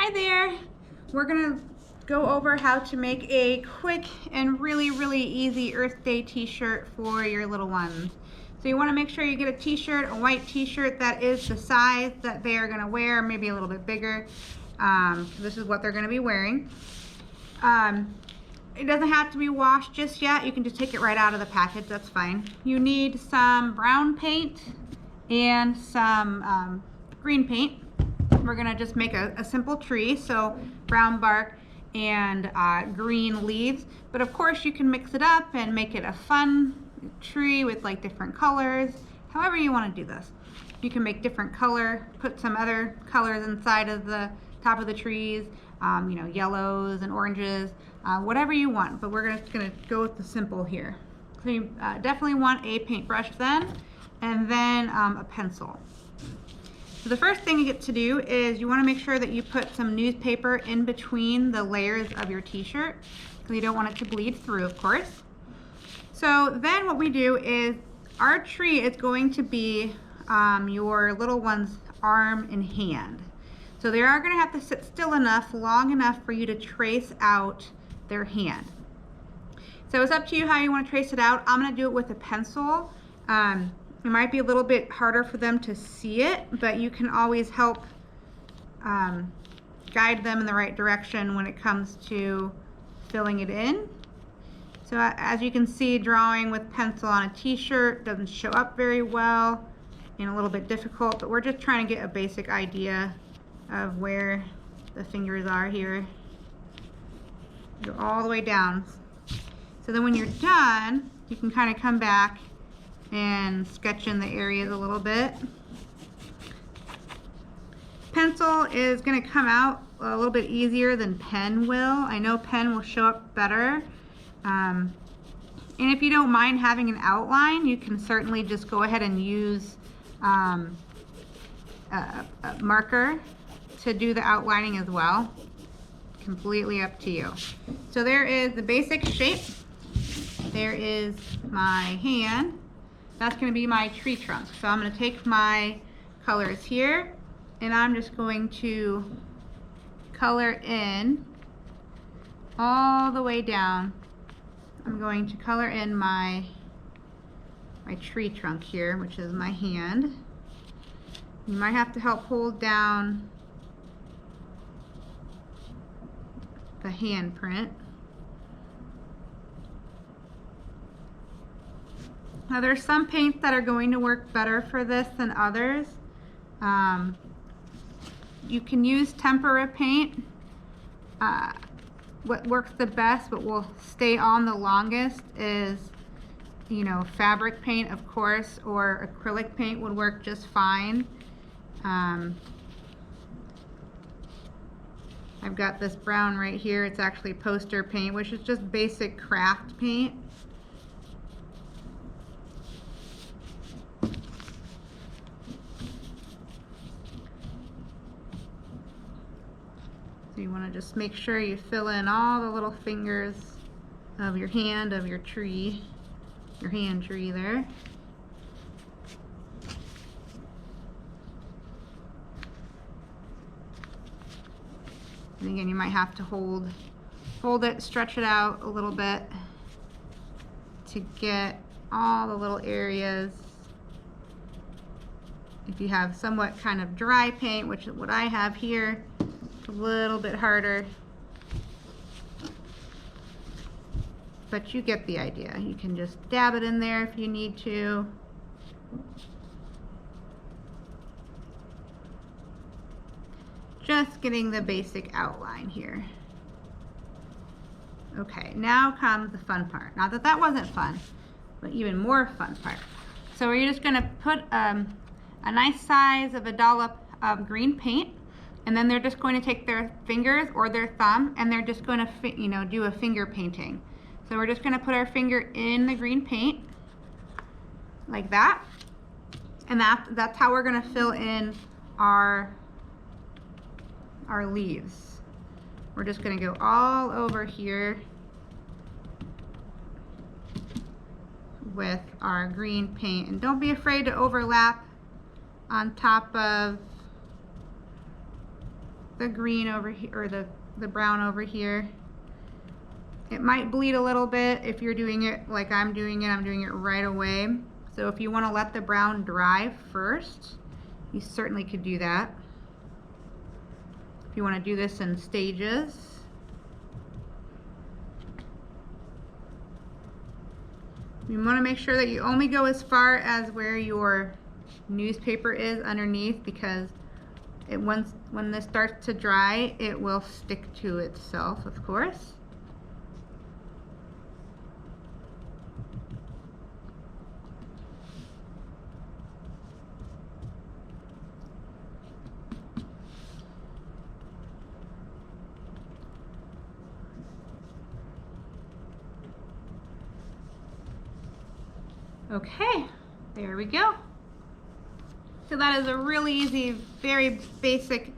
Hi there. We're gonna go over how to make a quick and really easy Earth Day t-shirt for your little ones. So you wanna make sure you get a t-shirt, a white t-shirt that is the size that they are gonna wear, maybe a little bit bigger. This is what they're gonna be wearing. It doesn't have to be washed just yet. You can just take it right out of the package, that's fine. You need some brown paint and some green paint. We're gonna just make a simple tree, so brown bark and green leaves. But of course you can mix it up and make it a fun tree with like different colors. However you wanna do this. You can make different color, put some other colors inside of the top of the trees, you know, yellows and oranges, whatever you want. But we're just gonna go with the simple here. So you definitely want a paintbrush then, and then a pencil. So the first thing you get to do is you want to make sure that you put some newspaper in between the layers of your t-shirt because you don't want it to bleed through, of course. So then what we do is our tree is going to be your little one's arm and hand. So they are going to have to sit still enough, long enough for you to trace out their hand. So it's up to you how you want to trace it out. I'm going to do it with a pencil. It might be a little bit harder for them to see it, but you can always help guide them in the right direction when it comes to filling it in. So as you can see, drawing with pencil on a t-shirt doesn't show up very well and a little bit difficult, but we're just trying to get a basic idea of where the fingers are here. Go all the way down. So then when you're done, you can kind of come back and sketch in the areas a little bit. Pencil is going to come out a little bit easier than pen will. I know pen will show up better. And if you don't mind having an outline, you can certainly just go ahead and use a marker to do the outlining as well. Completely up to you. So there is the basic shape. There is my hand. That's going to be my tree trunk. So I'm going to take my colors here and I'm just going to color in all the way down. I'm going to color in my tree trunk here, which is my hand. You might have to help hold down the handprint. Now there's some paints that are going to work better for this than others. You can use tempera paint. What works the best, but will stay on the longest is, you know, fabric paint, of course, or acrylic paint would work just fine. I've got this brown right here. It's actually poster paint, which is just basic craft paint. So you want to just make sure you fill in all the little fingers of your hand, of your tree, your hand tree there. And again, you might have to hold it, stretch it out a little bit to get all the little areas. If you have somewhat kind of dry paint, which is what I have here, it's a little bit harder, but you get the idea. You can just dab it in there if you need to. Just getting the basic outline here. Okay, now comes the fun part. Not that that wasn't fun, but even more fun part. So we're just going to put a nice size of a dollop of green paint, and then they're just going to take their fingers or their thumb and they're just going to, you know, do a finger painting. So we're just going to put our finger in the green paint like that, and that's how we're going to fill in our leaves. We're just going to go all over here with our green paint, and don't be afraid to overlap on top of the green over here, or the brown over here. It might bleed a little bit if you're doing it like I'm doing it right away. So if you want to let the brown dry first, you certainly could do that. If you want to do this in stages. You want to make sure that you only go as far as where your newspaper is underneath, because when this starts to dry, it will stick to itself, of course. Okay, there we go. So that is a really easy, very basic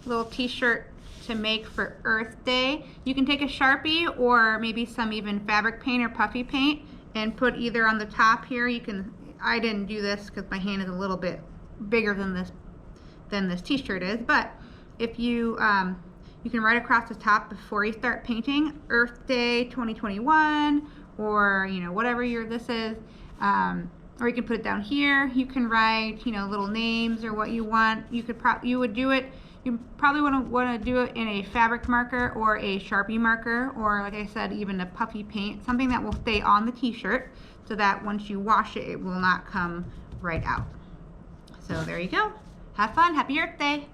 little t-shirt to make for Earth Day. You can take a Sharpie or maybe some even fabric paint or puffy paint and put either on the top here. You can, I didn't do this because my hand is a little bit bigger than this t-shirt is, but if you you can write across the top before you start painting Earth Day 2021, or whatever year this is. Or you can put it down here. You can write, little names or what you want. You would do it. You probably want to do it in a fabric marker or a Sharpie marker, or like I said, even a puffy paint, something that will stay on the t-shirt so that once you wash it, it will not come right out. So there you go. Have fun. Happy Earth Day.